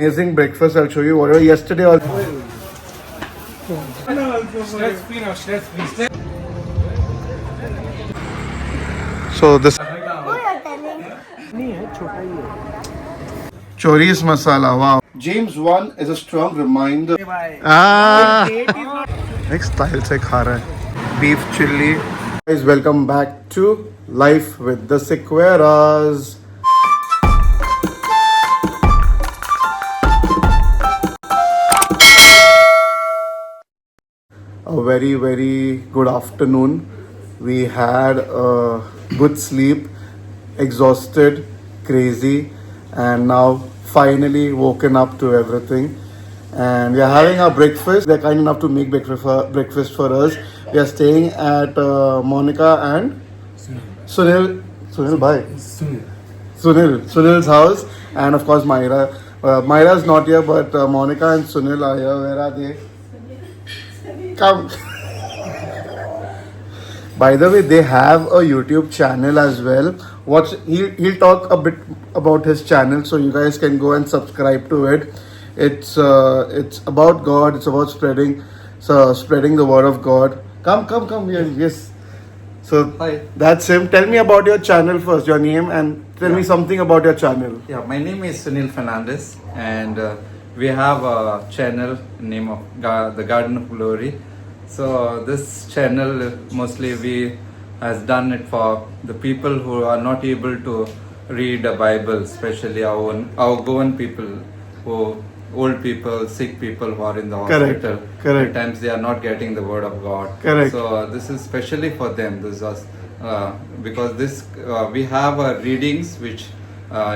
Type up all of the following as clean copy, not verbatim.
amazing breakfast. I'll show you whatever yesterday. So this chori's masala. Wow. James 1 is a strong reminder. Next style se kha raha hai. Beef chili. Guys, welcome back to Life with the Sequeras. A very good afternoon. We had a good sleep, exhausted, crazy, and now finally woken up to everything. And we are having our breakfast. They're kind enough to make breakfast for us. We are staying at Monica and Sunil bhai. Sunil's house, and of course Myra. Myra's not here, but Monica and Sunil are here. Where are they? Come. By the way, they have a YouTube channel as well. He'll talk a bit about his channel, so you guys can go and subscribe to it. It's about God. It's about spreading the word of God. Come. Yes. So Hi. That's him. Tell me about your channel first, your name, and tell me something about your channel. Yeah, my name is Sunil Fernandez, and we have a channel name of the Garden of Glory. So this channel mostly we has done it for the people who are not able to read a Bible, especially our Goan people, old people, sick people who are in the hospital. Correct. At times they are not getting the word of God. Correct. So this is specially for them. This was because this we have readings which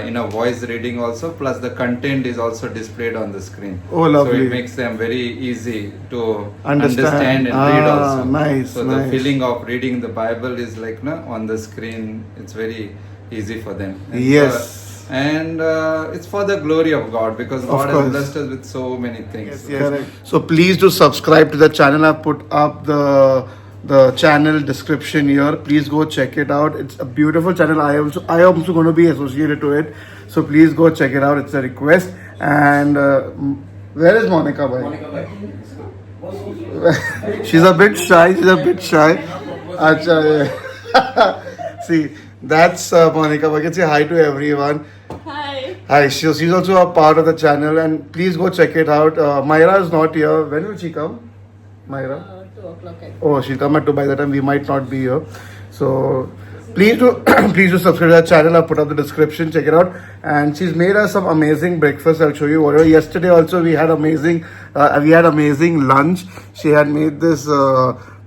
in a voice reading also, plus the content is also displayed on the screen. Oh, lovely. So it makes them very easy to Understand and read also. Nice. So the feeling of reading the Bible is like on the screen. It's very easy for them. And Yes. it's for the glory of God, because God course. has blessed us with so many things. Yes. Correct. So please do subscribe to the channel. I've put up the channel description here. Please go check it out. It's a beautiful channel. I am also going to be associated to it. So please go check it out. It's a request. And where is Monica bhai? She's a bit shy. Acha, yeah. See, that's Monica. I can say hi to everyone. Hi. She's also a part of the channel, and please go check it out. Myra is not here. When will she come? Myra? 2 o'clock. Oh, she'll come at 2. By the time we might not be here. So please do please do subscribe to that channel. I'll put up the description. Check it out. And she's made us some amazing breakfast. I'll show you whatever. Yesterday also we had amazing lunch. She had made this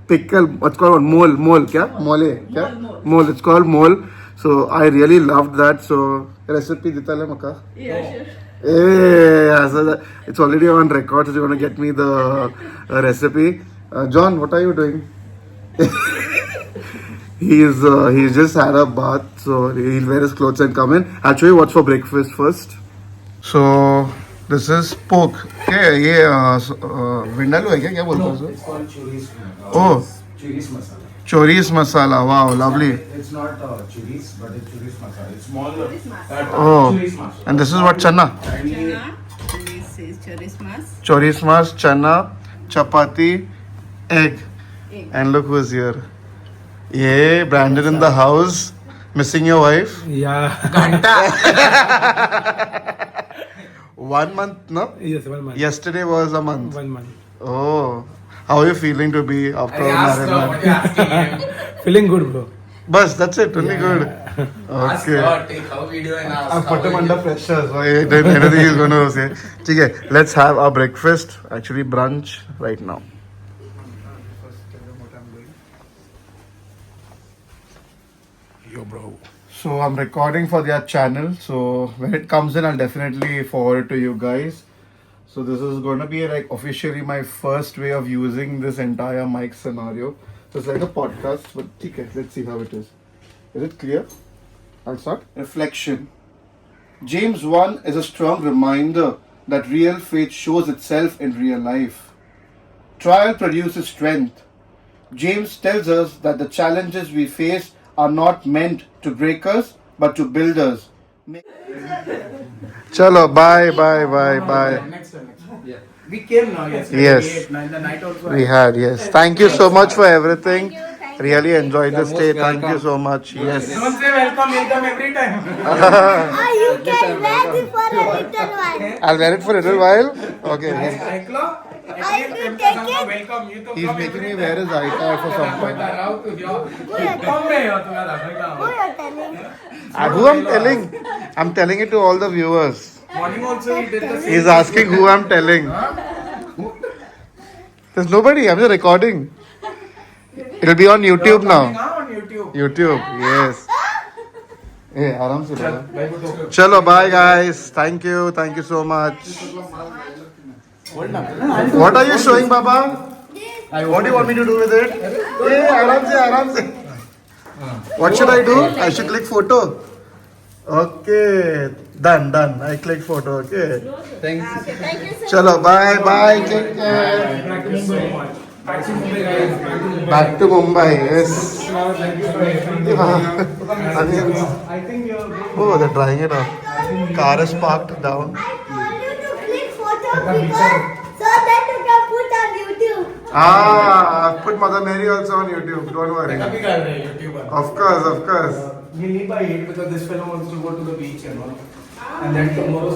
pickle. What's called mole? Mole. It's called mole. So I really loved that. So recipe ditale maka. Yeah, sure. Yeah, so it's already on record. So you're gonna get me the recipe. John, what are you doing? He's just had a bath, so he'll wear his clothes and come in. I'll show you what's for breakfast first. So this is pork. Okay, ये vindaloo है क्या बोलते हैं? It's called chori's. Oh, Chori's masala. chori's masala. Wow, lovely. It's not chori's, but it's chori's masala. It's smaller. Oh, Chori's masala. and this is what chana. Chana. This is chori's mas. Chori's mas, chana, chapati, egg. And look who's here. Yeah, Brandon in the house. Missing your wife? Yeah. 1 month, no? Yes, 1 month. Yesterday was a month. 1 month. Oh, how are you feeling to be after marriage? Feeling good, bro. Bus, that's it. Only good. Okay. Take our video and I put him under pressure, so anything he's going to say. Okay, let's have our breakfast. Actually, brunch right now. Yo, bro. So I'm recording for their channel. So when it comes in, I'll definitely forward it to you guys. So this is going to be like officially my first way of using this entire mic scenario. So it's like a podcast, but okay, let's see how it is. Is it clear? I'll start. Reflection. James 1 is a strong reminder that real faith shows itself in real life. Trial produces strength. James tells us that the challenges we face are not meant to break us, but to build us. Chalo, bye, bye, bye, bye. Next time. We came now yesterday. Yes. We ate, in the night also. We had, yes. Thank you so much for everything. Really enjoyed the You're most stay. Thank you welcome. so much. Yes. Don't say welcome, we'll come every time. You can wear it for a little while. I'll wear it for a little while. Okay. Ekla, I will take it. welcome. You to He's come making me every wear his iPad for some point. Come here, Who you're telling? Who I'm telling? I'm telling it to all the viewers. Morning also he did the same. He's asking who I'm telling. There's nobody. I'm just recording. It'll be on YouTube now. On YouTube. YouTube. Yes. Hey, आराम से बोला. Chalo, bye guys. Thank you. Thank you so much. What are you showing, Baba? What do you want me to do with it? Hey, आराम से. What should I do? I should click photo. Okay. Done. I click photo. Okay. Thanks. Chalo, bye. Take care. Back to Mumbai. Yes. Onions. Oh, they're drying it up. Car is parked down. I want you to click photo because so that you can put on YouTube. I've put Mother Mary also on YouTube. Don't worry. YouTuber. Of course. We leave by 8 because this fellow wants to go to the beach and all. And then tomorrow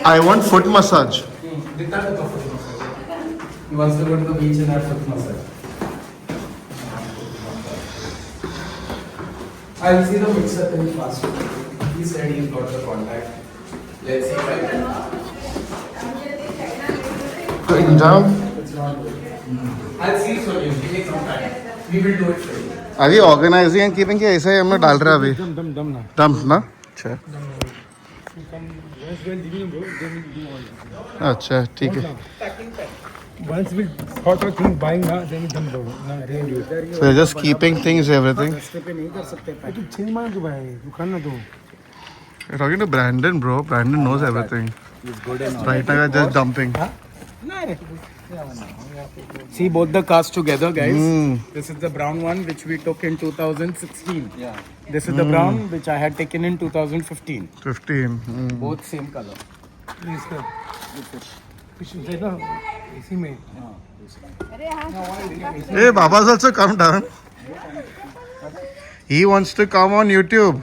I want foot massage. he wants to go to the beach and have foot massage. I'll see the mixer very fast. He said he's got the contact. Let's see if I can. Going down. It's not good. I'll see for you. Give me some time. We will do it for you. Are we organizing and keeping के ऐसा ही हम लोग डाल रहे हैं अभी? Dum na. Dump ना? अच्छा. Once we'll leave him, bro, then we'll do all. अच्छा ठीक है. Once we thought of things buying na, then we dump bro. Na, arrange it. So you're just keeping things, everything. तू change मान क्यों भाई? तू खाना तो. You're talking to Brandon, bro. Brandon knows everything. Right now you're just dumping. See both the cars together, guys. Mm. This is the brown one which we took in 2016. Yeah. This is the brown which I had taken in 2015. 15. Mm. Both same color. Please कर. कुछ है ना इसी में. Hey, Baba's also come down. He wants to come on YouTube.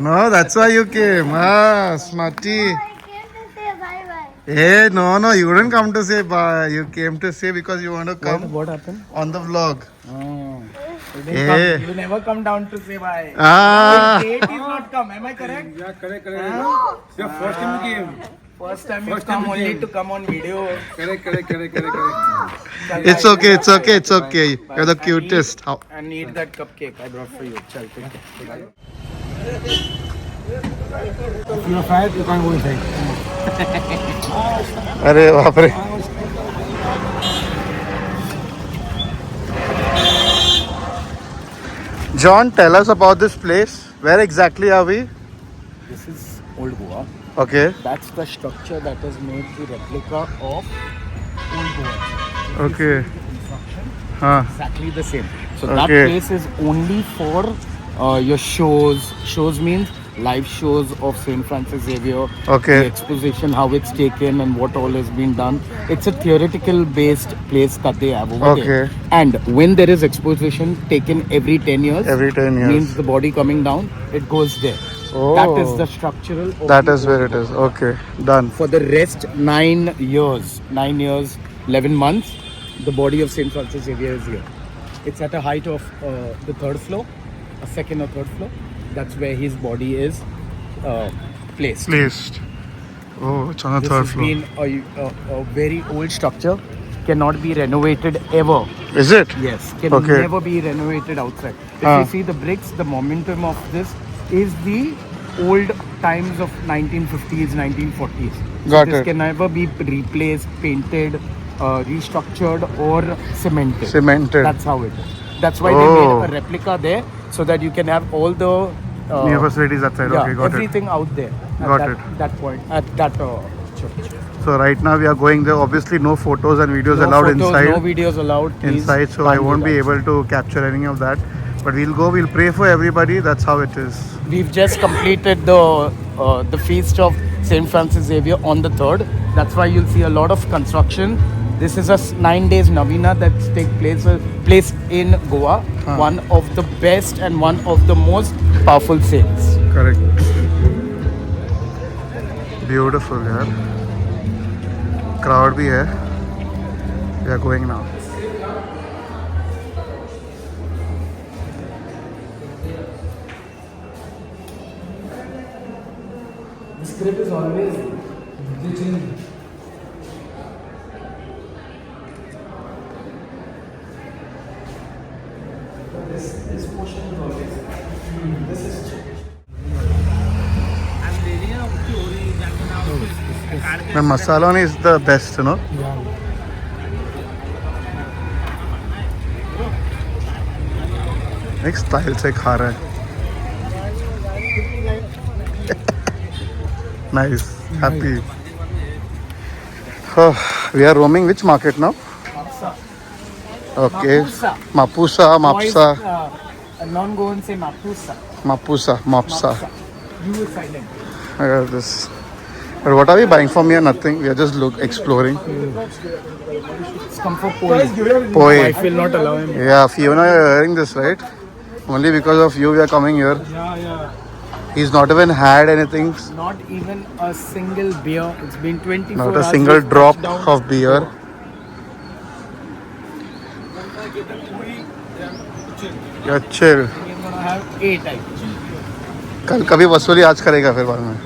No, that's why you came. Smarty. I came to say bye bye. Hey, no, you didn't come to say bye. You came to say because you want to come What happened? on the vlog. You, Hey. you never come down to say bye. Date is not come. Am I correct? Yeah, correct. Your first time you came. First time you First come time you only came. to come on video. Correct. It's okay. You're the cutest. How? And eat that cupcake I brought for you. Chal, take it. If you're fired, you can't go inside. अरे बाप रे. John, tell us about this place. Where exactly are we? This is Old Goa. Okay. That's the structure that has made the replica of Old Goa. Okay. Construction, Huh. exactly the same. So Okay. that place is only for your shows. Shows means live shows of St. Francis Xavier. Okay. The exposition, how it's taken and what all has been done. It's a theoretical based place that they have over there. Okay. And when there is exposition taken every 10 years, Every 10 years. means the body coming down, it goes there. Oh. That is the structural. Of That the is where it is. Okay. Done. For the rest 9 years, 11 months, the body of St. Francis Xavier is here. It's at a height of the third floor, a second or third floor. That's where his body is placed. Placed. Oh, it's on the This third has floor. been a very old structure. Cannot be renovated ever. Is it? Yes, can Okay. never be renovated outside. If Ah. you see the bricks, the momentum of this is the old times of 1950s, 1940s. Got this it. can never be replaced, painted, restructured or cemented. Cemented. That's how it is. That's why they Oh. made a replica there so that you can have all the New facilities that side. yeah, Okay, got it. everything out there. At Got that, it. That point, at that church. So right now we are going there. Obviously, no photos and videos No allowed photos, inside. no videos allowed. Please Inside, so I kindly won't be watch. able to capture any of that. But we'll go. We'll pray for everybody. That's how it is. We've just completed the feast of Saint Francis Xavier on the 3rd. That's why you'll see a lot of construction. This is a 9 days Navina that's place in Goa. One of the best and one of the most powerful saints. Correct. Beautiful, yaar. Crowd bhi hai. We are going now. The script is always glitching. This portion is always. This is changed. The masala one is the best, you know. एक style से खा रहा है. Nice, happy. Oh, we are roaming which market now? Okay. Mapusa, Mapsa, Non-Goan say Mapusa. Mapsa. You will silent. I got this. But what are we buying from here? Nothing. We are just exploring. It's come for Poi. Poi. Wife will not allow him. Yeah, Fiona, you're hearing this, right? Only because of you we are coming here. Yeah. He's not even had anything. Not even a single beer. It's been 24 Not hours. a single We've drop touched down. of beer. You're chill. We're gonna have 8 items. कल कभी वसूली आज करेगा फिर बाद में.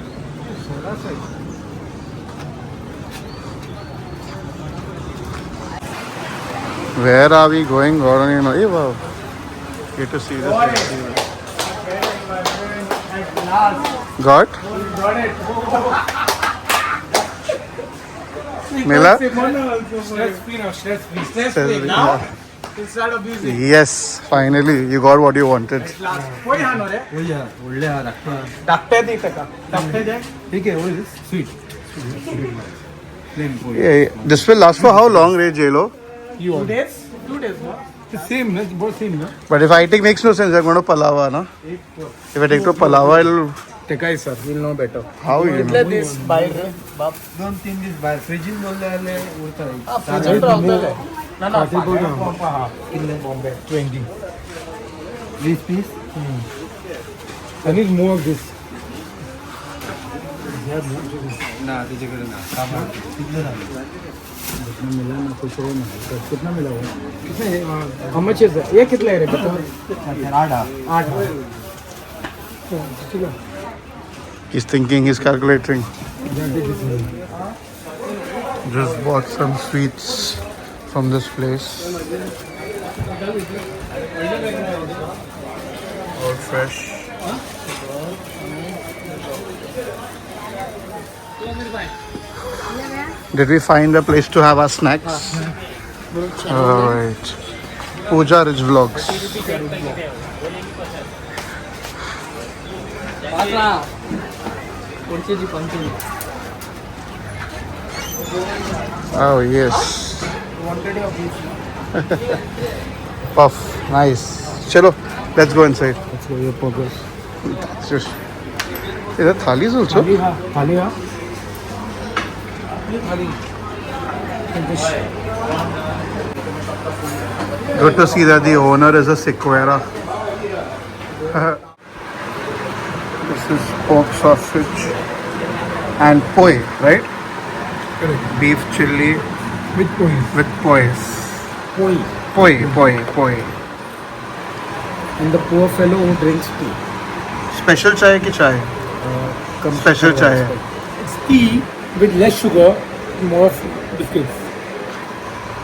Where are we going? God only knows. Hey, wow. Get to see this. Got? Mila? Stress free. Now? Yes, finally you got what you wanted. Sweet. Yeah, this will last for how long, Ray JLo? 2 days? 2 days, no? Same, both same, no? But if I take makes no sense. I'm going to Palava, no? If I take to Palava, it'll. Tekai sir, we'll know better. How you know? Let this buy the bab. Don't think this by fridge in Present hotel hai. No, in Bombay. 20. This piece? I need more of this. How much is it? ये कितना है रे बता? 8. He's thinking, he's calculating. Just bought some sweets from this place. All fresh. Did we find a place to have our snacks? Alright. Pooja Rich Vlogs. Oh yes. Puff. Nice. Chalo, let's go inside. Let's go your progress. Just. Is that thalis also? Thali ha. Good to see that the owner is a Sequoia. This is pork sausage and poi, right? Correct. Beef chili With points. with pois. Poi. And the poor fellow who drinks tea. Special chai ki chai? Special chai. It's tea with less sugar, more of biscuits.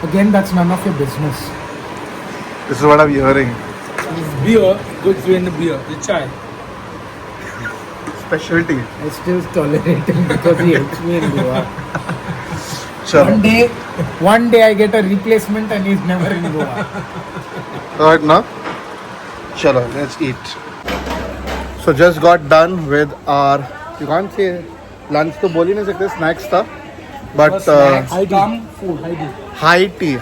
Again, that's none of your business. This is what I'm hearing. It's beer, goes in the beer, the chai. Specialty. I still tolerate him because he hates me in Goa. Chalo. One day I get a replacement and he's never in Goa. Right now? Chalo, let's eat. So just got done with our, you can't say lunch to bol hi nahi sakte, snacks tha. But Come food, high tea,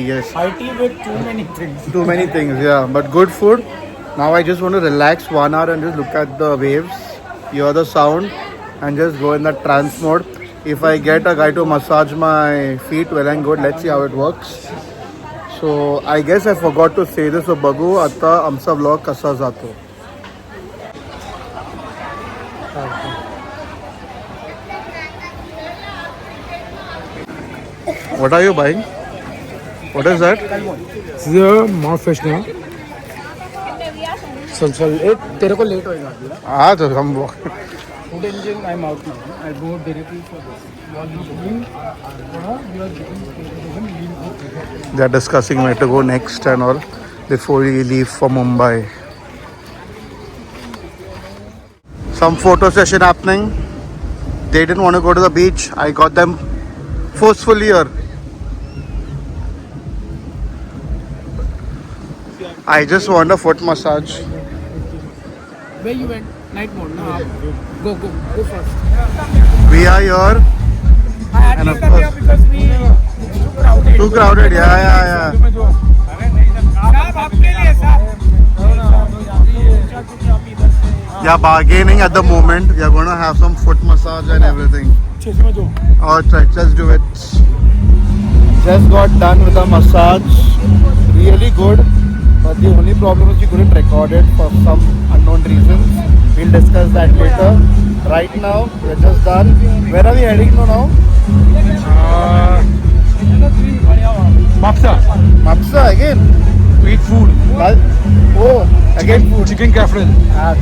yes. High tea with too many things. Too many things, yeah. But good food. Now I just want to relax 1 hour and just look at the waves, hear the sound, and just go in that trance mode. If I get a guy to massage my feet, well and good. Let's see how it works. So I guess I forgot to say this. So बघू आता आमचा vlog कसा जातो. What are you buying? What is that? This is a mouth freshener. चल तेरे को late होएगा अभी. हाँ तो हम Food engine, I'm out now. I go directly for this. They are discussing where to go next and all before we leave for Mumbai. Some photo session happening. They didn't want to go to the beach. I got them forcefully here. I just want a foot massage. Where you went? Night mode. No. Go first. We are here. And of course, Because we too crowded. Yeah. Yeah, bargaining at the moment. We are going to have some foot massage and everything. Alright, let's do it. Just got done with the massage. Really good. But the only problem is we couldn't record it for some unknown reasons. We'll discuss that later. Right now, we're just done. Where are we heading to now? Mapsa. Mapsa again? Eat food. Oh, again food. Chicken casserole.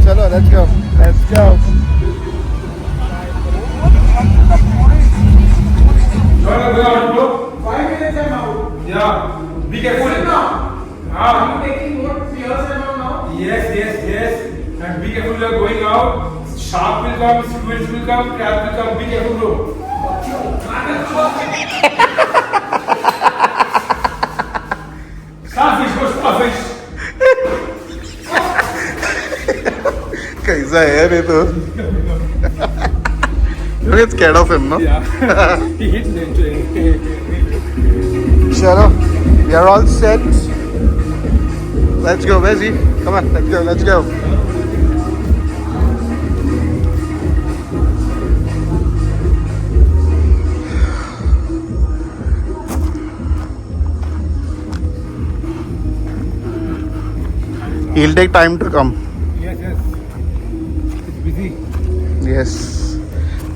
Chalo, let's go. Let's go. Yeah. Be careful now. I'm taking what now. Yes. And be careful, you are going out. Shark will come, squid will come, crab will come. Be careful, bro. Starfish, go starfish. कैसा है रे तो? You get scared of him, no? Yeah. He hit me. Chalo, we are all set. Let's go, where's he? Come on, let's go. He'll take time to come. Yes. It's busy. Yes.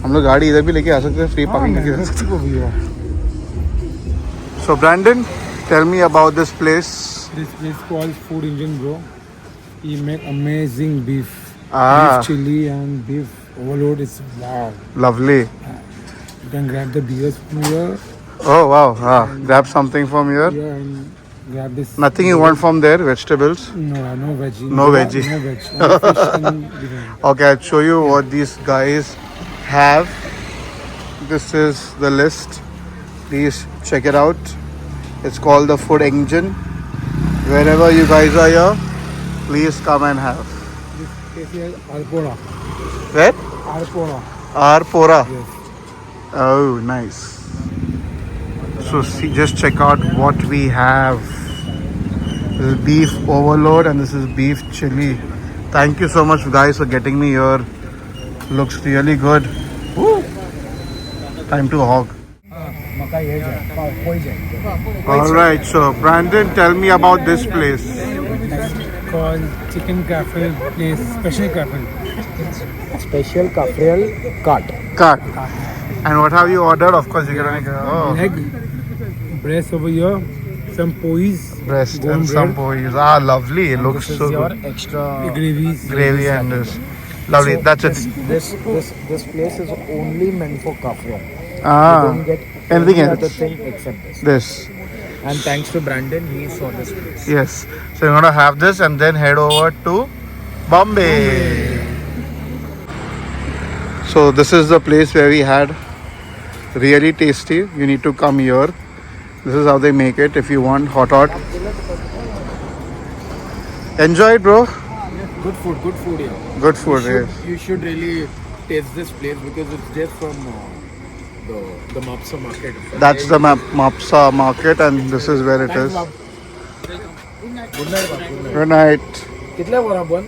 हम लोग गाड़ी इधर भी लेके आ सकते हैं, free parking करके जा सकते हैं. So Brandon, tell me about this place. This place called Food Engine, bro. He make amazing beef. Ah. Beef chili and beef overload is wow. Lovely. You can grab the beers from here. Oh wow. Grab something from here. Yeah, and grab this. Nothing you want from there, vegetables. No veggie. No veggie. No veg. Only fish and different. Okay, I'll show you what these guys have. This is the list. Please check it out. It's called the Food Engine. Wherever you guys are here, please come and have. This place here is Arpora. Where? Arpora. Arpora. Yes. Oh, nice. So see, just check out what we have. This is beef overload and this is beef chili. Thank you so much guys for getting me here. Looks really good. Woo. Time to hog. Alright, so Brandon, tell me about this place. Called Chicken Cafe place. Special cafe. Special Capriel cart. Cut. And what have you ordered? Of course, you're gonna make Leg. Breast over here. Some pois. breast bone and some bread. pois. Ah, lovely. It looks This so is your good. extra Gravies. Gravy and this. Lovely. So That's it. This place is only meant for Capriel. You Ah, don't get anything any other else? thing except this. This. And thanks to Brandon, he saw this place. Yes. So you're gonna have this and then head over to Bombay. So this is the place where we had really tasty. You need to come here. This is how they make it if you want hot. Enjoy it, bro. Good food here. Good food, yes. You should really taste this place because it's just from the Mapsa market. That's the Mapsa market and this is where it is. Good night, Babu. Good night. कितल्या वरां बंद?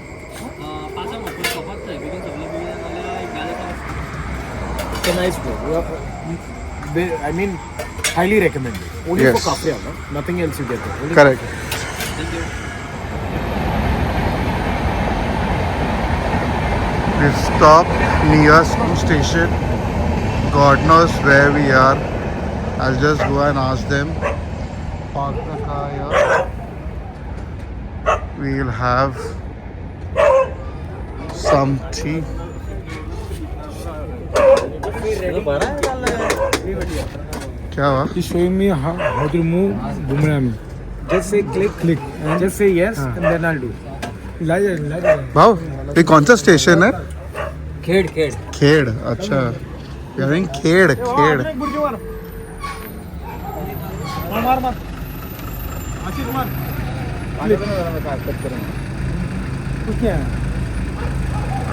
It's a nice place. I mean, highly recommended. Only Yes. for Kafria, no? Nothing else you get there. Only Correct. We stopped near some station. God knows where we are. I'll just go and ask them. Park the car here. We'll have some tea. क्या हुआ? He's showing me how to move boomerang. Just say click. And just say yes, and then I'll do. भाव ये कौन सा station है? Khed. खेड़. अच्छा. यार खेड़.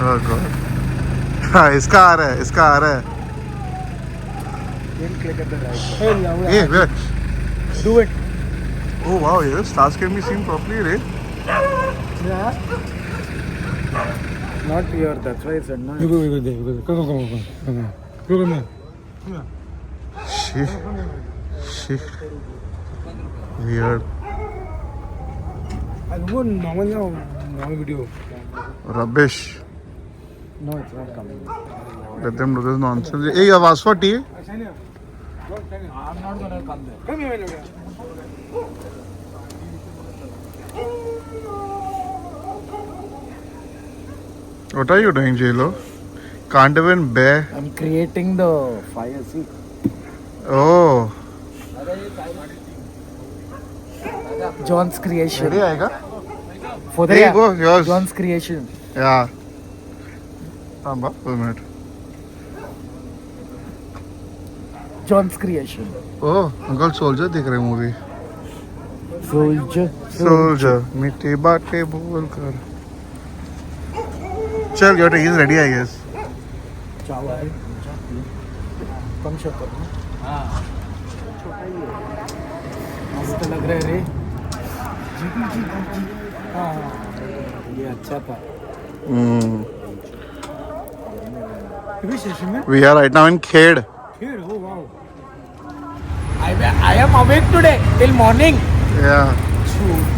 Oh God. हाँ इसका आ रहा है. Then click at the right. Hey, wait. Do it. Oh wow, yes. Stars can be seen properly, right? Not here. That's why I said no. You go there. Come. Shit. Weird. I'll go normal video. Rubbish. No, it's not coming. Let them do this nonsense. Hey, you have asked for tea? I'm not gonna come there. Come here. What are you doing, J-Lo? Can't even bear. I'm creating the fire. See. Oh. John's creation. Ready आएगा? For There you go, yours. John's creation. Yeah. हाँ बा, 1 minute. John's creation. Oh, Uncle Soldier देख रहे movie. Soldier. मीठे बाटे बोल कर. चल, your tea is ready, I guess. चावल है. कम शक्कर ना. छोटा ही है. मस्त लग रहा है रे. हाँ. ये अच्छा था. Which station में? We are right now in Khed. Here. Oh wow. I am awake today till morning. Yeah.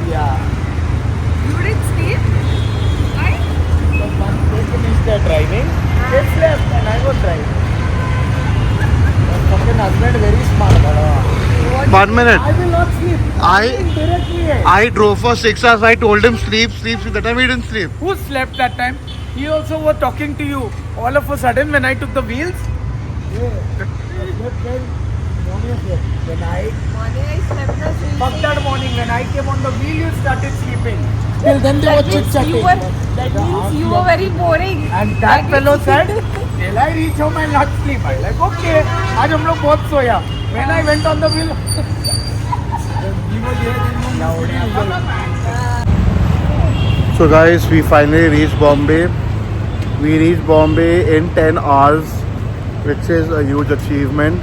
Yeah. You didn't sleep? Why? But once they finished their driving, they slept and I was driving. My fucking husband very smart. 1 minute. I will not sleep. Directly. I drove for 6 hours. I told him sleep. That time he didn't sleep. Who slept that time? He also was talking to you. All of a sudden when I took the wheels. When I Morning I slept the same. fuck that morning when I came on the wheel, you started sleeping. Till then they were chit chatting. That means you were very boring. And that fellow said, till I reach home I'll not sleep. I like okay. आज हम लोग बहुत सोया. When I went on the wheel. So guys, we finally reached Bombay. We reached Bombay in 10 hours, which is a huge achievement.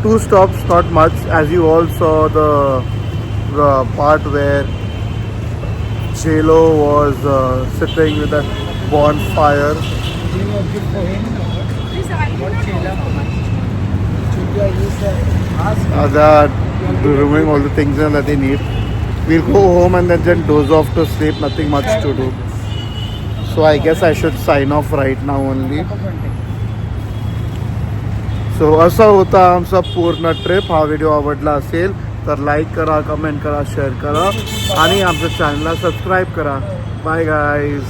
2 stops, not much, as you all saw the part where J-Lo was sitting with a bonfire. They're removing all the things that they need. We'll go home and then just doze off to sleep. Nothing much to do. So I guess I should sign off right now only. So असा होता आमचा पूर्ण trip. हा video आवडला असेल तर like करा, comment करा, शेअर करा आणि आमच्या चॅनलला सबस्क्राईब करा. Bye guys.